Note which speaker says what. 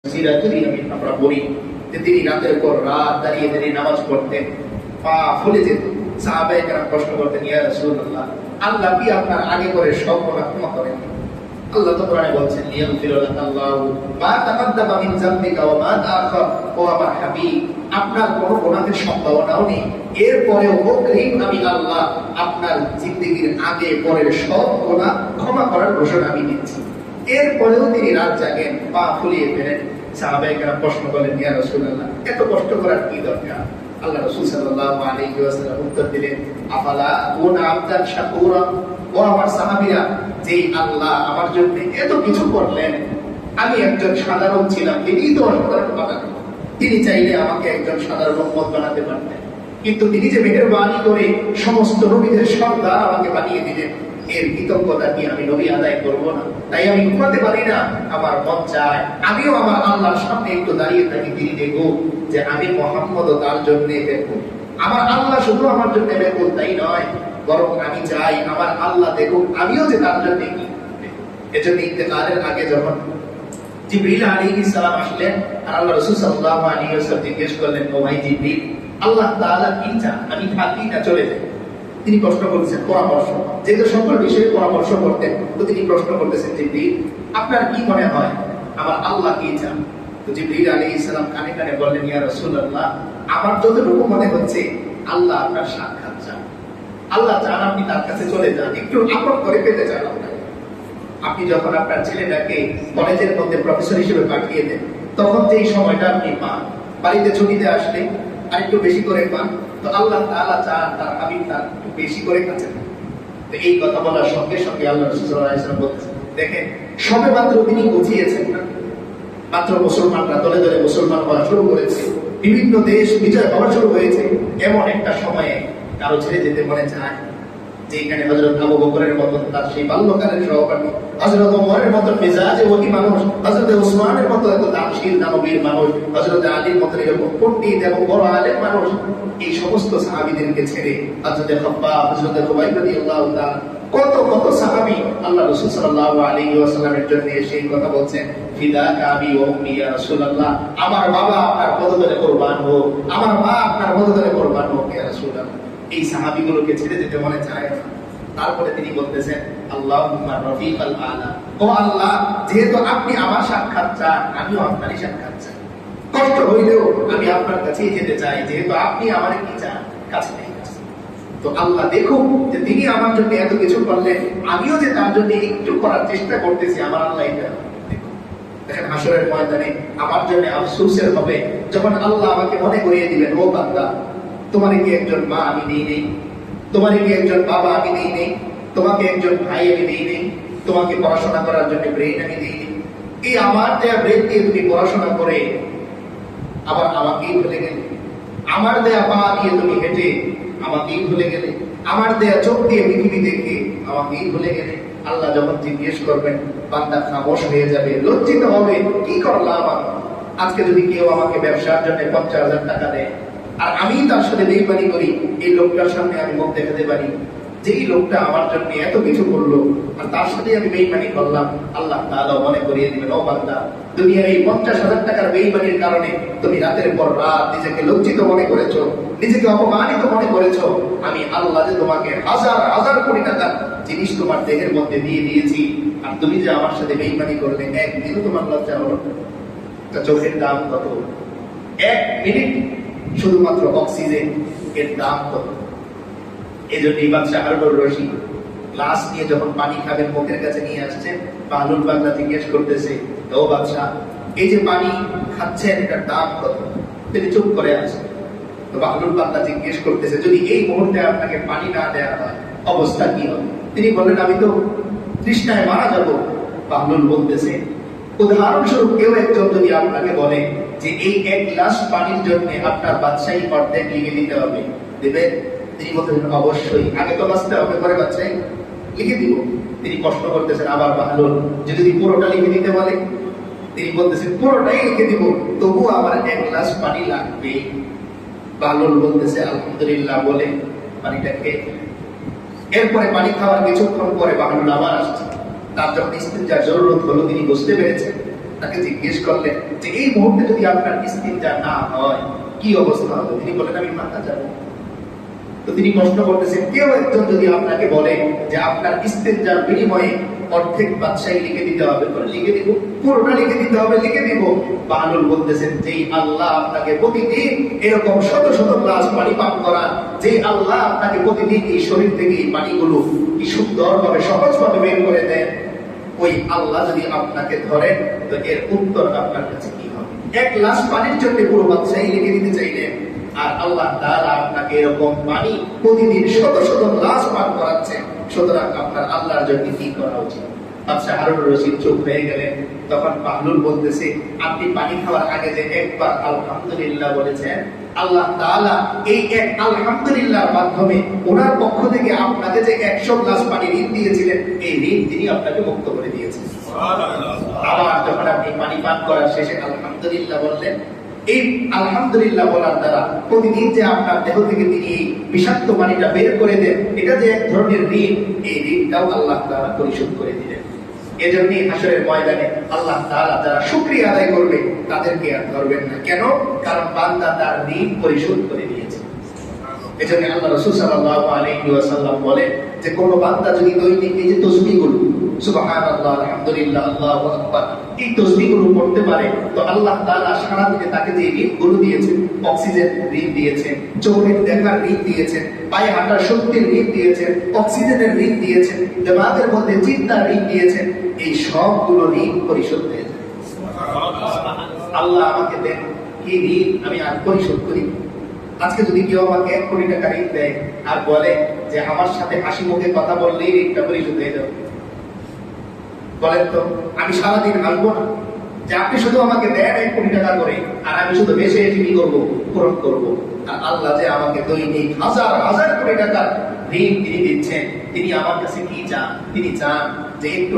Speaker 1: আমরা বলি যে তিনি রাতের পর রাত দাঁড়িয়ে দাঁড়িয়ে নামাজ পড়তেন, পা ফুলে যেত। সাহাবায়ে কেরাম প্রশ্ন করতেন, ইয়া রাসূলুল্লাহ, আল্লাহ কি আপনার আগে করে সব গুনাহ ক্ষমা করেন? আল্লাহ তো কোরআনে বলছেন, ইয়াগফিরু লাকাল্লাহু মা তাকাদ্দামা মিন যামবিকা ওয়া মা তাআখার। ও আমার হাবিব, আপনার কোনো গুনাহের সম্ভাবনাও নেই, এরপরেও অগ্রিম আমি আল্লাহ আপনার জিন্দেগীর আগে পরের সব গুনাহ ক্ষমা করার ঘোষণা আমি দিচ্ছি। এরপরেও তিনি রাত জাগেন, পা ফুলিয়ে ফেলেন। সাহাবায়ে কেরাম প্রশ্ন করলেন, ইয়া রাসূলুল্লাহ, এত কষ্ট করার কি দরকার? আল্লাহ রাসূল সাল্লাল্লাহু আলাইহি ওয়াসাল্লাম উত্তর দিলেন, আফালা আকুনা আবদান শাকুরা। ও আমার সাহাবীরা, যে আল্লাহ আমার জন্য এত কিছু করলেন, আমি একজন সাধারণ ছিলাম, তিনিই তো অসাধারণ বানালেন। তিনি চাইলে আমাকে একজন সাধারণ উম্মত বানাতে পারতেন, কিন্তু তিনি যে মেহেরবানি করে সমস্ত নবীদের সর্দার আমাকে বানিয়ে দিলেন, এর কৃতজ্ঞতা কি আমি নবী আদায় করব না? তাই আমি ঘুমাতে পারি না, আমার মন চায় আমিও আমার আল্লাহর সামনে একটু দাঁড়িয়ে থাকি, তিনি দেখো যে আমি মুহাম্মদ ও তার জন্য ব্যাকুল। আমার আল্লাহ শুধু আমার জন্য ব্যাকুল তাই নয়, বরং আমি চাই আমার আল্লাহ দেখুক আমিও যে তার জন্য কি। এজন্য ইন্তেকালের আগে যখন জিবরিল আলাইহিস সালাম আসলেন, আর আল্লাহ রাসূল সাল্লাল্লাহু আলাইহি ওয়াসাল্লাম জিজ্ঞেস করলেন, ও ভাই জিবরিল, আল্লাহ তাআলা কি চান, আমি থাকি না চলে যাই? তিনি প্রশ্ন করতেছেন পরামর্শ, যেহেতু সকল বিষয়ে পরামর্শ করতেন, তো তিনি প্রশ্ন করতেছেন, জিবরিল, আপনার কি মনে হয় আমার আল্লাহ কি চান? তো জিবরিল আলাইহিস সালাম কানে কানে বললেন, ইয়া রাসূলুল্লাহ, আমার যতটুকু মনে হচ্ছে আল্লাহ আপনার সাক্ষাৎ চান। আল্লাহ চান আপনি তার কাছে চলে যান, একটু আপন করে পেতে চান আপনাকে। আপনি যখন আপনার ছেলেটাকে কলেজের মধ্যে প্রফেসর হিসেবে পাঠিয়ে দেন, তখন যেই সময়টা আপনি পান, বাড়িতে ছুটিতে আসলে আর একটু বেশি করে পান, তো আল্লাহ তাআলা চান তার হাবিব তার একটু বেশি করে কাছে। তো এই কথা বলার সঙ্গে সঙ্গে আল্লাহ রাসূল সাল্লাল্লাহু আলাইহি ওয়াসাল্লাম বলতেছেন, দেখেন সবে মাত্র তিনি বুঝিয়েছেন না, মাত্র মুসলমানরা দলে দলে মুসলমান হওয়া শুরু করেছে, বিভিন্ন দেশ বিজয় হওয়া শুরু হয়েছে, এমন একটা সময়ে কারো ছেড়ে যেতে মনে চায়? যে এখানে হযরত আবু বকরের মতো তার সেই বাল্যকালের সহপাঠী, হযরত ওমরের মতো মেজাজে ওহী মানুষ, হযরত ওসমানের মতো এত দানশীল দানবীর মানুষ, হযরত আলীর মতো এরকম পণ্ডিত এবং বড় আলেম মানুষ, এই সমস্ত সাহাবীদেরকে ছেড়ে হযরত খাব্বাব, হযরত খুবাইব রাদিয়াল্লাহু তাআলা, কত কত সাহাবী আল্লাহ রাসূল সাল্লাল্লাহু আলাইহি ওয়াসাল্লামের জন্য এসে এই কথা বলছেন, ফিদাকা আবি ওয়া উম্মি ইয়া রাসূলুল্লাহ, আমার বাবা আপনার পদতলে কুরবান হোক, আমার মা আপনার পদতলে কুরবান হোক ইয়া রাসূলুল্লাহ। এই সাহাবীগুলোকে ছেড়ে যেতে মনে চায় না। তারপরে তিনি বলতেছেন, আল্লাহুম্মা রাফিকাল আলা, ও আল্লাহ, যেহেতু আপনি আমার সাক্ষাৎ চান, আমিও আপনারই সাক্ষাৎ চাই। কষ্ট হইলেও আমি আপনার কাছেই যেতে চাই, যেহেতু আপনি আমারে কি চান, কাছে নেই। তো আল্লাহ দেখুন যে তিনি আমার জন্য এত কিছু করলেন, আমিও যে তার জন্য একটু করার চেষ্টা করতেছি, আমার আল্লাহ এটা দেখুন। দেখেন হাসরের ময়দানে আমার জন্য আফসোসের হবে যখন আল্লাহ আমাকে মনে করিয়ে দিবেন, ও বান্দা, তোমার কি একজন মা আমি দেই নেই, তোমার কি একজন বাবা আমি দেই নেই, তোমাকে একজন ভাই আমি দেই নেই, তোমাকে পড়াশোনা করার জন্য ব্রেন আমি দেই নেই। এই আমার দেয়া ব্রেন দিয়ে তুমি পড়াশোনা করে আবার আমাকেই ভুলে গেলে, আমার দেয়া পা দিয়ে তুমি হেঁটে আমাকেই ভুলে গেলে, আমার দেয়া চোখ দিয়ে পৃথিবী দেখে আমাকেই ভুলে গেলে। আল্লাহ যখন জিজ্ঞেস করবেন, বান্দা খামোশ হয়ে যাবে, লজ্জিত হবে, কি করলাম আমি? আজকে যদি কেউ আমাকে ব্যবসার জন্য 50,000 টাকা দেয় আর আমি তার সাথে বেইমানি করি, এই লোকটার সামনে আমি মুখ দেখাতে পারি যেই লোকটা আমার জন্য এত কিছু করলো, আর তার সাথে আমি বেইমানি করলাম, আল্লাহ তাআলা মনে করিয়ে দিবেন, ও বান্দা, দুনিয়ার এই 50,000 টাকার বেইমানির কারণে তুমি রাতের পর রাত নিজেকে লজ্জিত মনে করেছো, নিজেকে অপমানিত মনে করেছো, আমি আল্লাহ যে তোমাকে হাজার হাজার কোটি টাকার জিনিস তোমার দেহের মধ্যে দিয়ে দিয়েছি, আর তুমি যে আমার সাথে বেইমানি করলে, একদিনও তোমার লজ্জা হলো না। চোখের দাম কত? 1 মিনিট শুধুমাত্র অক্সিজেন এর দাম কত? এই জন্য বাদশাহ হারুনুর রশিদ গ্লাস নিয়ে যখন পানি খাবেন মুখের কাছে নিয়ে আসছেন, বাহলুল বাগদা জিজ্ঞেস করতেছে, ও বাদশাহ, এই যে পানি খাচ্ছেন এটার দাম কত? তিনি চুপ করে আছেন। তো বাহলুল বাগদা জিজ্ঞেস করতেছে, যদি এই মুহূর্তে আপনাকে পানি না দেওয়া হয় অবস্থা কি হবে? তিনি বললেন, আমি তো তৃষ্ণায় মারা যাব। বাহলুল বলতেছে, উদাহরণস্বরূপ কেউ একজন যদি আপনাকে বলে যে এই 1 গ্লাস পানির জন্য আপনার বাদশাহী অর্ধেক লিখে দিতে হবে, দেবেন? তিনি বলতেছেন, অবশ্যই, আগে তো বাঁচতে হবে, পরে বাদশাহী লিখে দিব। তিনি কষ্ট করতেছেন, আবার বাহলুল, যদি পুরোটা লিখে দিতে বলে? তিনি বলতেছেন, পুরোটাই লিখে দিব, তবু আমার 1 গ্লাস পানি লাগবে। বাহলুল বলতেছে, আলহামদুলিল্লাহ বলে পানিটা খেয়ে। এরপরে পানি খাওয়ার কিছুক্ষণ পরে বাহলুল আবার আসছে। তার যখন ইস্তিনজার জরুরত হলো, তিনি বুঝতে পেরেছেন তাকে জিজ্ঞেস করলেন যে এই মুহূর্তে যদি আপনার ইস্তিনজা না হয় কি অবস্থা হবে? তিনি বলেন আমি মারা যাব। তো তিনি প্রশ্ন করতেছেন, কেউ একজন যদি আপনাকে বলে যে আপনার ইস্তিনজার বিনিময়ে অর্ধেক বাদশাহী লিখে দিতে হবে, লিখে দিব, পুরোটা লিখে দিতে হবে, লিখে দিব। বাহলুল বলতেছেন, যেই আল্লাহ আপনাকে প্রতিদিন এরকম শত শত গ্লাস পানি পান করান, যেই আল্লাহ আপনাকে প্রতিদিন এই শরীর থেকে এই পানিগুলো কি সুন্দরভাবে সহজভাবে বের করে দেন, ওই আল্লাহ যদি আপনাকে ধরেন তো এর উত্তর আপনার কাছে কি হবে? এক গ্লাস পানির জন্য পুরো বাদশাহী লিখে দিতে চাইলেন, আর আল্লাহ তাআলা আপনাকে এরকম পানি প্রতিদিন শত শত গ্লাস পান করাচ্ছেন। সুতরাং আপনার আল্লাহর জন্য কি করা উচিত? বাদশা হারুনুর রশিদ চুপ হয়ে গেলেন। তখন বাহলুল বলতেছে, আপনি পানি খাওয়ার আগে যে একবার আলহামদুলিল্লাহ বলেছেন, আল্লাহ তাআলা এই এক আলহামদুলিল্লাহর মাধ্যমে ওনার পক্ষ থেকে আপনাকে যে 100 গ্লাস পানি ঋণ দিয়েছিলেন, এই ঋণ তিনি আপনাকে মুক্ত করে দিয়েছেন। আবার যখন আপনি পানি পান করার শেষে আলহামদুলিল্লাহ বললেন, এই আলহামদুলিল্লাহ বলার দ্বারা প্রতিদিন যে আপনার দেহ থেকে তিনি এই বিষাক্ত পানিটা বের করে দেন, এটা যে এক ধরনের ঋণ, এই ঋণটাও আল্লাহ তাআলা পরিশোধ করে দিলেন। এজন্যই হাসরের ময়দানে আল্লাহ তাআলা যারা শুকরিয়া আদায় করবে তাদেরকে আর ধরবেন না। কেন? কারণ বান্দা তার ঋণ পরিশোধ করে দিয়েছে। এজন্য আল্লাহ রাসূল সাল্লাল্লাহু আলাইহি ওয়াসাল্লাম বলেন যে কোন বান্দা যদি দৈনিক এই যে তাসবিহগুলো সুবহানাল্লাহ, আলহামদুলিল্লাহ, আল্লাহু আকবার, এই তাসবিহগুলো পড়তে পারে, তো আল্লাহ তাআলা সারা দিনে তাকে যে ঋণগুলো দিয়েছেন, অক্সিজেন ঋণ দিয়েছেন, চোখের দেখার ঋণ দিয়েছেন, পায়ে হাঁটার শক্তির ঋণ দিয়েছেন, অক্সিজেনের ঋণ দিয়েছেন, দিমাগের মধ্যে চিন্তার ঋণ দিয়েছেন, এই সবগুলো ঋণ পরিশোধ হয়ে যায়। আল্লাহ আমাকে দেন কি ঋণ আমি আর পরিশোধ করি। আজকে যদি কেউ আমাকে 1 কোটি টাকা ঋণ দেয় আর বলে যে আমার সাথে হাসি মুখে কথা বললেই ঋণটা পরিশোধ হয়ে যাবে, বলেন তো আমি সারাদিন হাসবো না? যে আপনি শুধু আমাকে দেন 1 কোটি টাকা করে আর আমি শুধু বেশি কি করবো? পূরণ করবো। আর আল্লাহ যে আমাকে দৈনিক হাজার হাজার কোটি টাকা ঋণ তিনি দিচ্ছেন, তিনি আমার কাছে কি চান? তিনি চান যে একটু